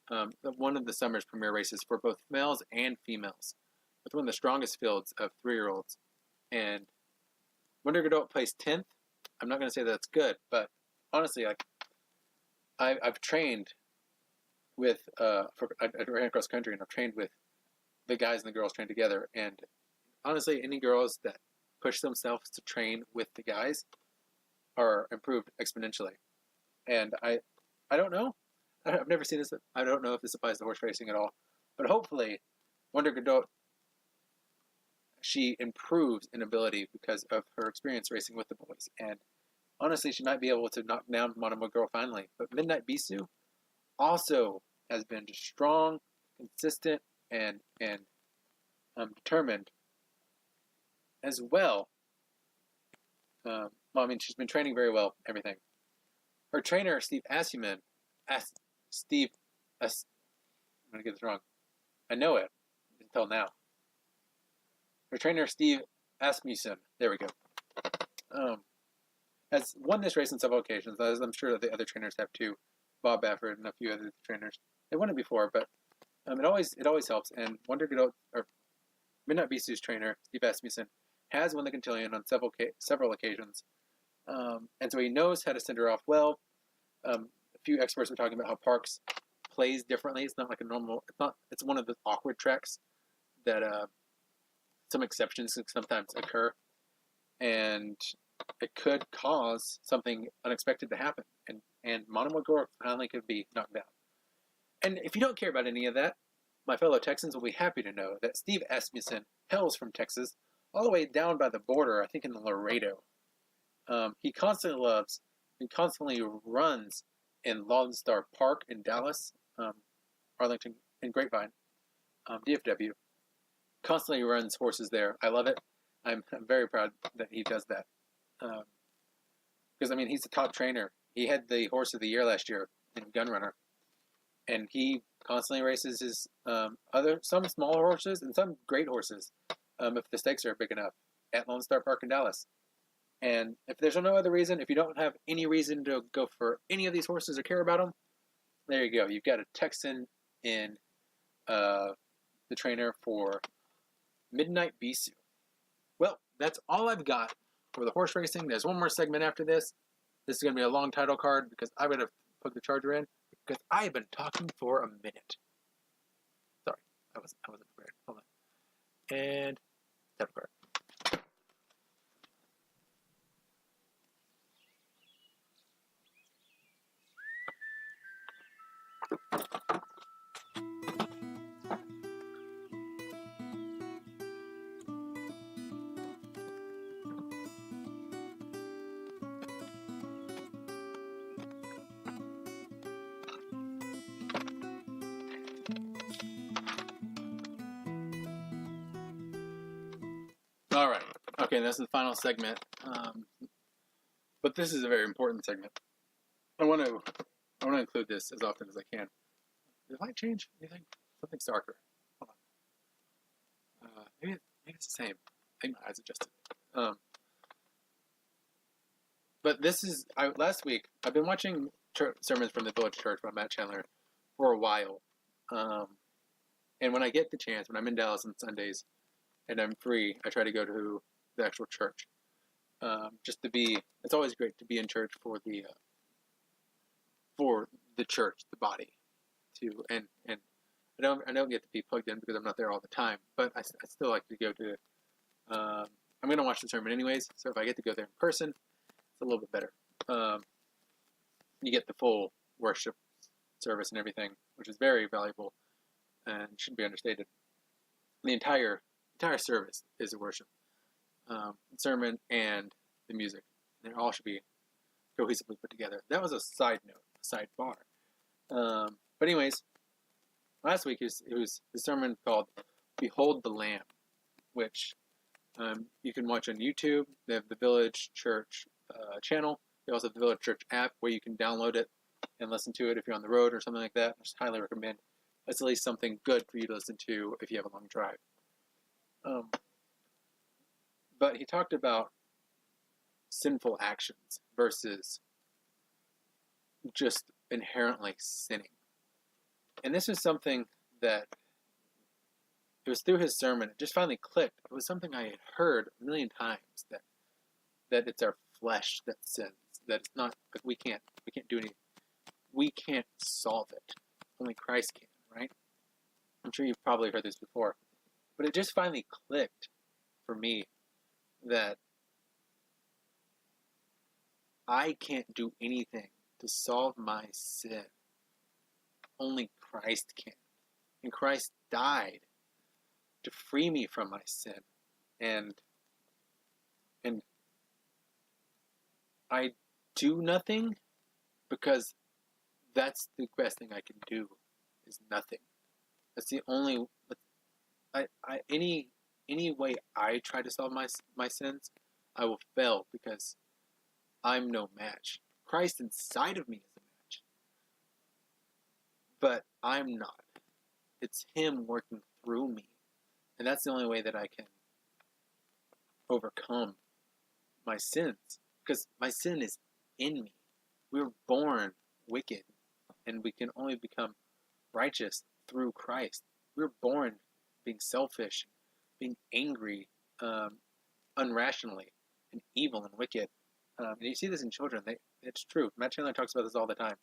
one of the summer's premier races for both males and females, with one of the strongest fields of 3-year-olds. And Wonder Godot placed 10th. I'm not going to say that's good, but honestly, like I've trained with I ran across country, and I've trained with the guys and the girls trained together. And honestly, any girls that push themselves to train with the guys are improved exponentially. And I don't know. I've never seen this. I don't know if this applies to horse racing at all. But hopefully, Wonder Godot, she improves in ability because of her experience racing with the boys. And honestly, she might be able to knock down Monomoy Girl finally. But Midnight Bisou also has been just strong, consistent, and determined as well. Well, I mean, she's been training very well, everything. Her trainer, Steve Asmussen, I'm going to get this wrong. I know it until now. Her trainer, Steve Asmussen, there we go, has won this race on several occasions, as I'm sure that the other trainers have too. Bob Baffert and a few other trainers. They won it before, but it always helps. And Wonder Godot, or Midnight Bisou's trainer, Steve Asmussen, has won the cotillion on several occasions. And so he knows how to send her off well. A few experts were talking about how Parks plays differently. It's not like a normal. It's one of the awkward tracks that some exceptions can sometimes occur, and it could cause something unexpected to happen. And Monomoy Girl finally could be knocked down. And if you don't care about any of that, my fellow Texans will be happy to know that Steve Asmussen hails from Texas, all the way down by the border, I think in Laredo. He constantly runs in Lone Star Park in Dallas, Arlington, and Grapevine, DFW. Constantly runs horses there. I love it. I'm very proud that he does that. Because, I mean, he's a top trainer. He had the horse of the year last year in Gunrunner. And he constantly races his some smaller horses and some great horses, if the stakes are big enough, at Lone Star Park in Dallas. And if there's no other reason, if you don't have any reason to go for any of these horses or care about them, there you go. You've got a Texan in the trainer for Midnight Bisou. Well, that's all I've got for the horse racing. There's one more segment after this. This is going to be a long title card because I'm going to plug the charger in because I've been talking for a minute. Sorry, I wasn't prepared. Hold on. And title card. All right. Okay, that's the final segment. But this is a very important segment. I want to include this as often as I can. Did the light change? Anything? Something's darker. Hold on. Maybe it's the same. I think my eyes adjusted. But this is last week. I've been watching sermons from the Village Church by Matt Chandler for a while. And when I get the chance, when I'm in Dallas on Sundays and I'm free, I try to go to the actual church. Just to be, it's always great to be in church for the church, the body, and I don't get to be plugged in because I'm not there all the time, but I still like to go to. I'm going to watch the sermon anyways, so if I get to go there in person, it's a little bit better. You get the full worship service and everything, which is very valuable and shouldn't be understated. The entire service is a worship sermon and the music. They all should be cohesively put together. That was a side note, a sidebar. But anyways, last week it was a sermon called "Behold the Lamb," which you can watch on YouTube. They have the Village Church channel. They also have the Village Church app where you can download it and listen to it if you're on the road or something like that. I just highly recommend. It's at least something good for you to listen to if you have a long drive. But he talked about sinful actions versus just inherently sinning. And this is something that it was through his sermon, it just finally clicked. It was something I had heard a million times, that it's our flesh that sins, that it's not, like we can't do anything. We can't solve it. Only Christ can, right? I'm sure you've probably heard this before. But it just finally clicked for me that I can't do anything to solve my sin. Only Christ can. And Christ died to free me from my sin. And I do nothing because that's the best thing I can do, is nothing. That's the only... Any way I try to solve my sins, I will fail because I'm no match. Christ inside of me is a match. But I'm not. It's Him working through me. And that's the only way that I can overcome my sins. Because my sin is in me. We were born wicked, and we can only become righteous through Christ. We were born being selfish, being angry, unrationally, and evil and wicked. And you see this in children. It's true. Matt Chandler talks about this all the time.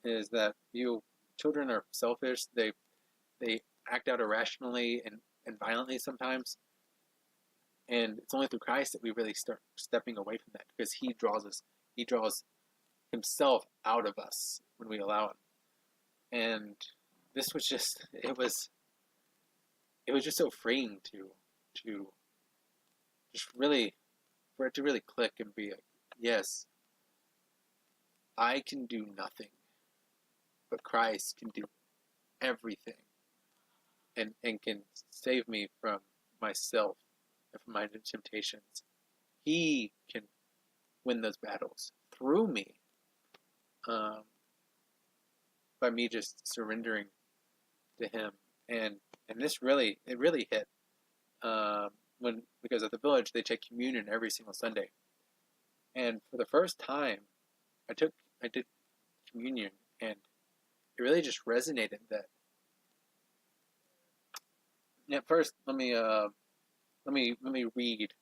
Is that children are selfish. They act out irrationally and violently sometimes. And it's only through Christ that we really start stepping away from that, because He draws Himself out of us when we allow Him. And this was just, it was just so freeing to just really, for it to really click and be like, yes, I can do nothing, but Christ can do everything and can save me from myself and from my temptations. He can win those battles through me, by me just surrendering to Him. And this really hit because at the Village they take communion every single Sunday, and for the first time I did communion, and it really just resonated that. At first, let me read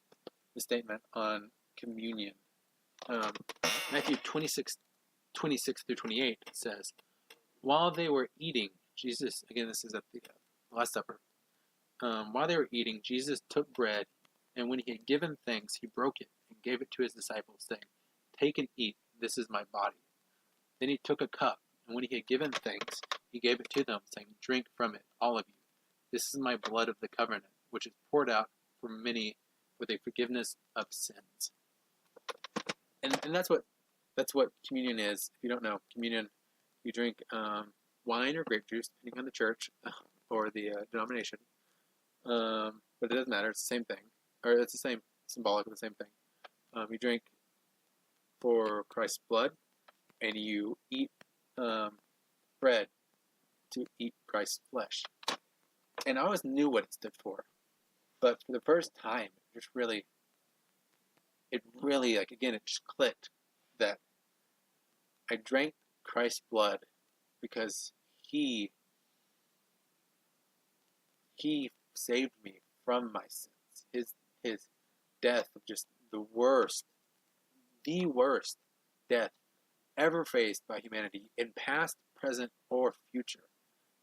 the statement on communion. Matthew 26 through 28 says, while they were eating, Jesus, again, this is at the Last Supper. While they were eating, Jesus took bread, and when he had given thanks, he broke it and gave it to his disciples, saying, take and eat, this is my body. Then he took a cup, and when he had given thanks, he gave it to them, saying, drink from it, all of you. This is my blood of the covenant, which is poured out for many for the forgiveness of sins. And that's what communion is. If you don't know, communion, you drink wine or grape juice, depending on the church or the denomination. But it doesn't matter. It's the same thing, or it's the same symbolic of the same thing. You drink for Christ's blood, and you eat bread to eat Christ's flesh. And I always knew what it stood for, but for the first time, it really, like, again, it just clicked that I drank Christ's blood because he saved me from my sins. His death of just the worst death ever faced by humanity in past, present, or future.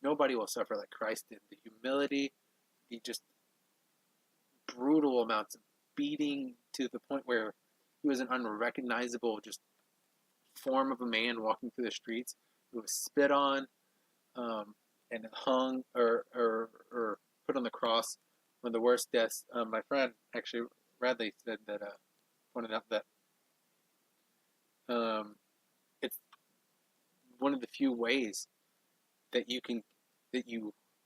Nobody will suffer like Christ did. The humility, the just brutal amounts of beating to the point where he was an unrecognizable just form of a man walking through the streets. He was spit on and hung or put on the cross. One of the worst deaths. My friend, actually, Radley, said that, pointed out that it's one of the few ways that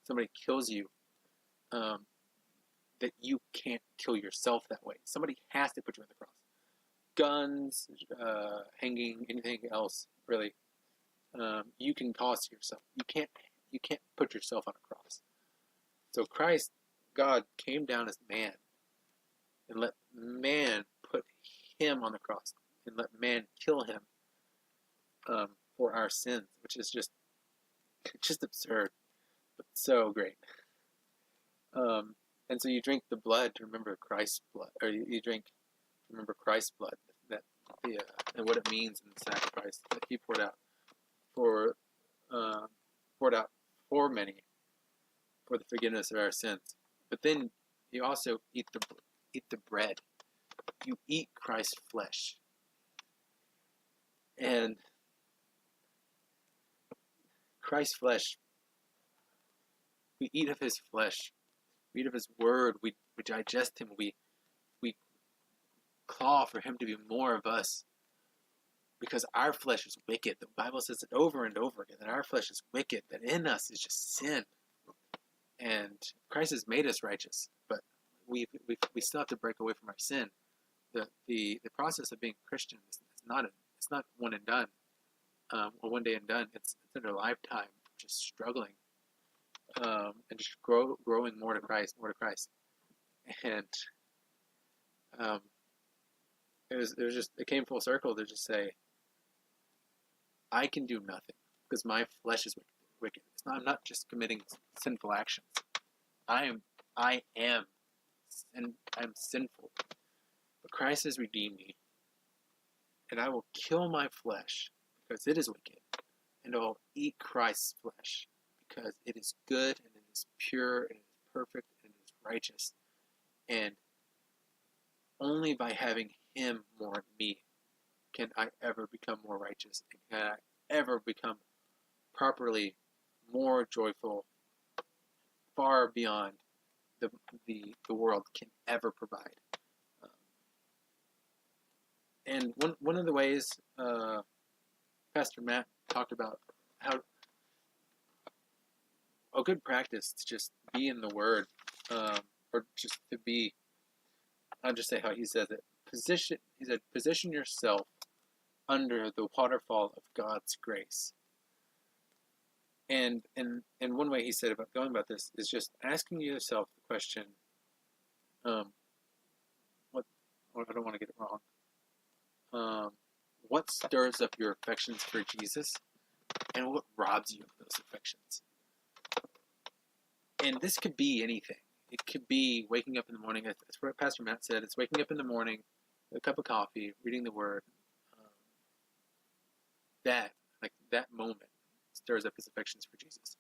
somebody kills you, that you can't kill yourself that way. Somebody has to put you on the cross. Guns, hanging, anything else, really, you can cause yourself. You can't put yourself on a cross. So Christ, God, came down as man and let man put him on the cross and let man kill him for our sins, which is just absurd, but so great. And so you drink the blood to remember Christ's blood, or you drink to remember Christ's blood, and what it means in the sacrifice that he poured out for many, for the forgiveness of our sins. But then you also eat the bread. You eat Christ's flesh, and Christ's flesh. We eat of his flesh. We eat of his word. We digest him. We claw for him to be more of us, because our flesh is wicked. The Bible says it over and over again, that our flesh is wicked, that in us is just sin. And Christ has made us righteous, but we still have to break away from our sin. The process of being Christian is not one and done, or one day and done. It's a lifetime just struggling, and just growing more to Christ. And it came full circle to just say, I can do nothing because my flesh is wicked. I'm not just committing sinful actions. I'm sinful. But Christ has redeemed me, and I will kill my flesh because it is wicked, and I will eat Christ's flesh because it is good, and it is pure, and it is perfect, and it is righteous. And only by having him more in me can I ever become more righteous, and can I ever become properly more joyful, far beyond the world can ever provide. And one of the ways Pastor Matt talked about how a good practice to just be in the Word, or just to be, I'll just say how he says it. He said, position yourself under the waterfall of God's grace. And one way he said about going about this is just asking yourself the question, I don't want to get it wrong. What stirs up your affections for Jesus, and what robs you of those affections? And this could be anything. it could be waking up in the morning. It's what Pastor Matt said. It's waking up in the morning, with a cup of coffee, reading the Word. Um, that moment stirs up his affections for Jesus.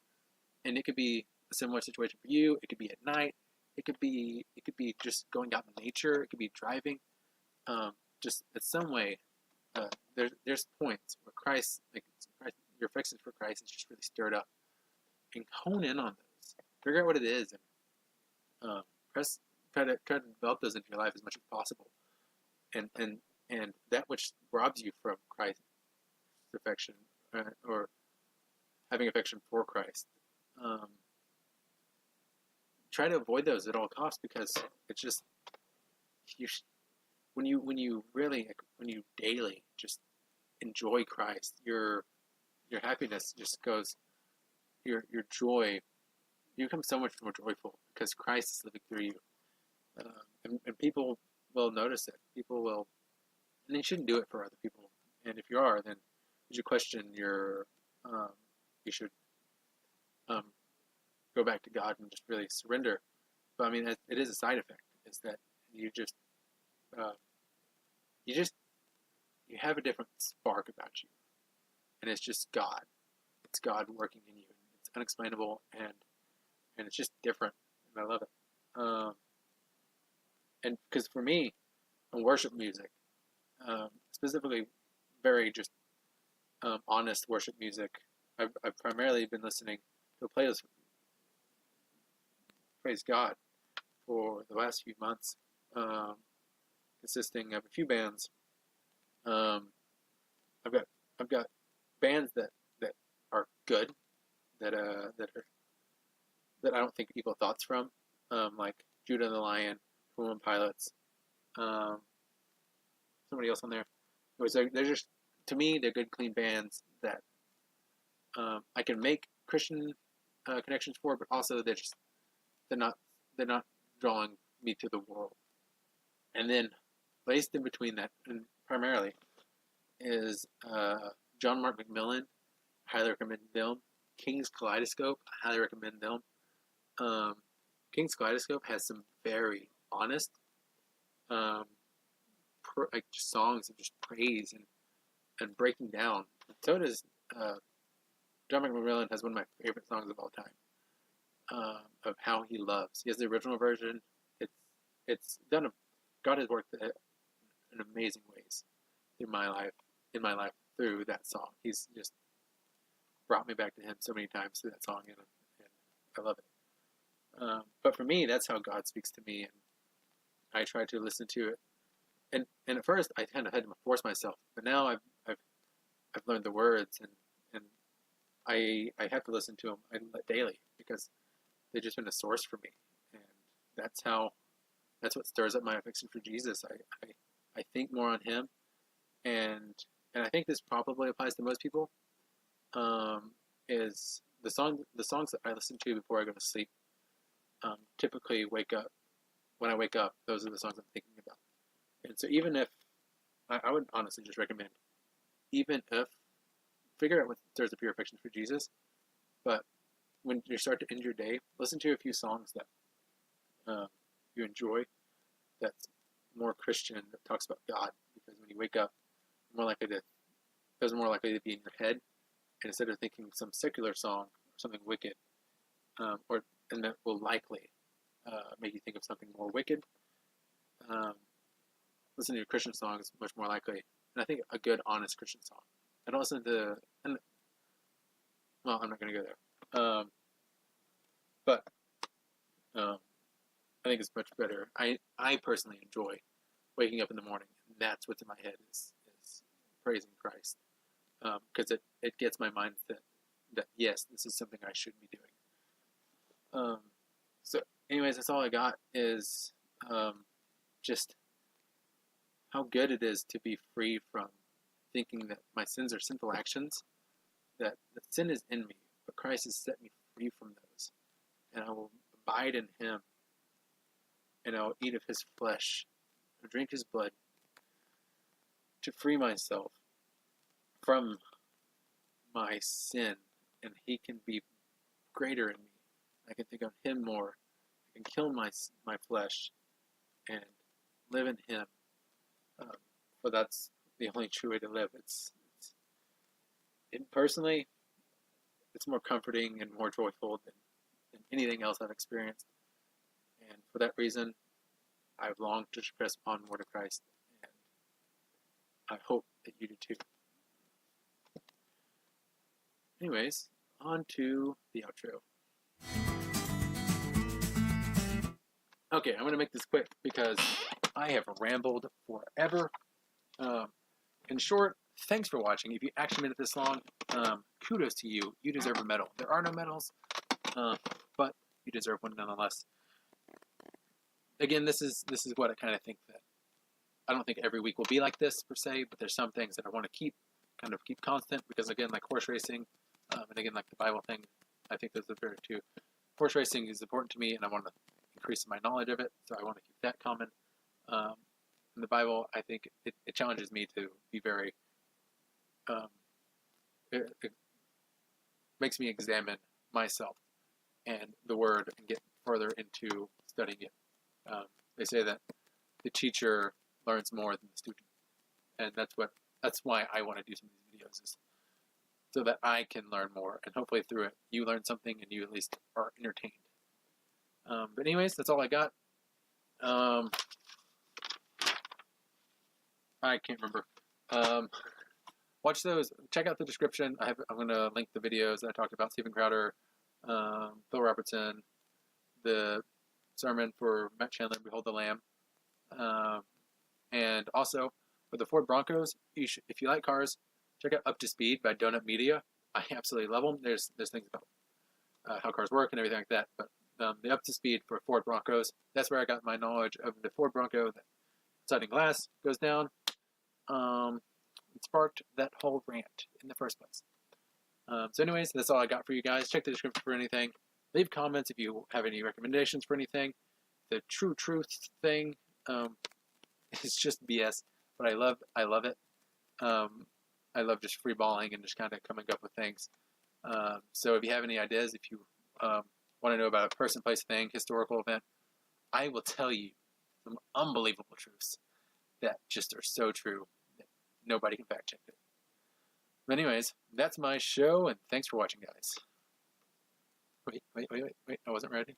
And it could be a similar situation for you. It could be at night. It could be just going out in nature. It could be driving. Just in some way, there's points where Christ, your affections for Christ is just really stirred up. And hone in on those. Figure out what it is, and try to develop those into your life as much as possible. And that which robs you from Christ's affection, or having affection for Christ, try to avoid those at all costs, because it's just when you daily just enjoy Christ, your happiness just goes, your joy, you become so much more joyful because Christ is living through you, and people will notice it. People will, and you shouldn't do it for other people. And if you are, then you should question your. You should go back to God and just really surrender. But I mean, it is a side effect. Is that you have a different spark about you, and it's just God. It's God working in you. It's unexplainable, and it's just different, and I love it. And because for me, in worship music, specifically, very just honest worship music, I've primarily been listening to a playlist, praise God, for the last few months, consisting of a few bands. I've got bands that are good, that I don't think evil thoughts from, like Judah and the Lion, 21 Pilots, somebody else on there. They're just, to me, they're good, clean bands that I can make Christian connections for, but also they're not drawing me to the world. And then placed in between that, and primarily, is John Mark McMillan. I highly recommend them. King's Kaleidoscope. I highly recommend them. King's Kaleidoscope has some very honest, just songs of just praise and breaking down. So does John McMillan has one of my favorite songs of all time, of how he loves. He has the original version. It's done. God has worked in amazing ways in my life through that song. He's just brought me back to Him so many times through that song, and I love it. But for me, that's how God speaks to me, and I try to listen to it. And at first, I kind of had to force myself, but now I've learned the words, and I have to listen to them daily, because they've just been a source for me, and that's what stirs up my affection for Jesus. I think more on Him, and I think this probably applies to most people. Is the songs that I listen to before I go to sleep. Typically when I wake up, those are the songs I'm thinking about. And so even if, I would honestly just recommend, even if, figure out what stirs up your affection for Jesus, but when you start to end your day, listen to a few songs that you enjoy, that's more Christian, that talks about God, because when you wake up, those are more likely to be in your head, and instead of thinking some secular song or something wicked, and that will likely make you think of something more wicked. Listening to Christian songs much more likely, and I think a good, honest Christian song. I don't listen to, well, I'm not going to go there. But I think it's much better. I personally enjoy waking up in the morning, and that's what's in my head is praising Christ, because it gets my mind that yes, this is something I should be doing. So anyways, that's all I got, is just how good it is to be free from thinking that my sins are sinful actions, that sin is in me, but Christ has set me free from those, and I will abide in Him, and I will eat of His flesh, and drink His blood, to free myself from my sin, and He can be greater in me. I can think of Him more. I and kill my flesh and live in Him. For that's the only true way to live. Personally, it's more comforting and more joyful than anything else I've experienced. And for that reason, I've longed to press on more to Christ, and I hope that you do too. Anyways, on to the outro. Okay, I'm going to make this quick because I have rambled forever. In short, thanks for watching. If you actually made it this long, kudos to you. You deserve a medal. There are no medals, but you deserve one nonetheless. Again, this is what I kind of think that I don't think every week will be like this per se, but there's some things that I want to keep constant because again, like horse racing, and again, like the Bible thing, I think those are very two. Horse racing is important to me, and I want to increase my knowledge of it, so I want to keep that common. In the Bible, I think it challenges me to be very. It makes me examine myself and the Word and get further into studying it. They say that the teacher learns more than the student, and that's why I want to do some of these videos, is so that I can learn more, and hopefully through it you learn something and you at least are entertained. But anyways, that's all I got. I can't remember. Watch those. Check out the description. I'm going to link the videos that I talked about. Stephen Crowder, Phil Robertson, the sermon for Matt Chandler, Behold the Lamb. And also, for the Ford Broncos, if you like cars, check out Up to Speed by Donut Media. I absolutely love them. There's things about how cars work and everything like that. But the Up to Speed for Ford Broncos, that's where I got my knowledge of the Ford Bronco. That sliding glass goes down. It sparked that whole rant in the first place. So anyways, that's all I got for you guys. Check the description for anything. Leave comments if you have any recommendations for anything. The true truth thing is just BS, but I love it. I love just freeballing and just kind of coming up with things. So if you have any ideas, if you want to know about a person, place, thing, historical event, I will tell you some unbelievable truths that just are so true that nobody can fact check it. But anyways, that's my show, and thanks for watching, guys. Wait, I wasn't ready.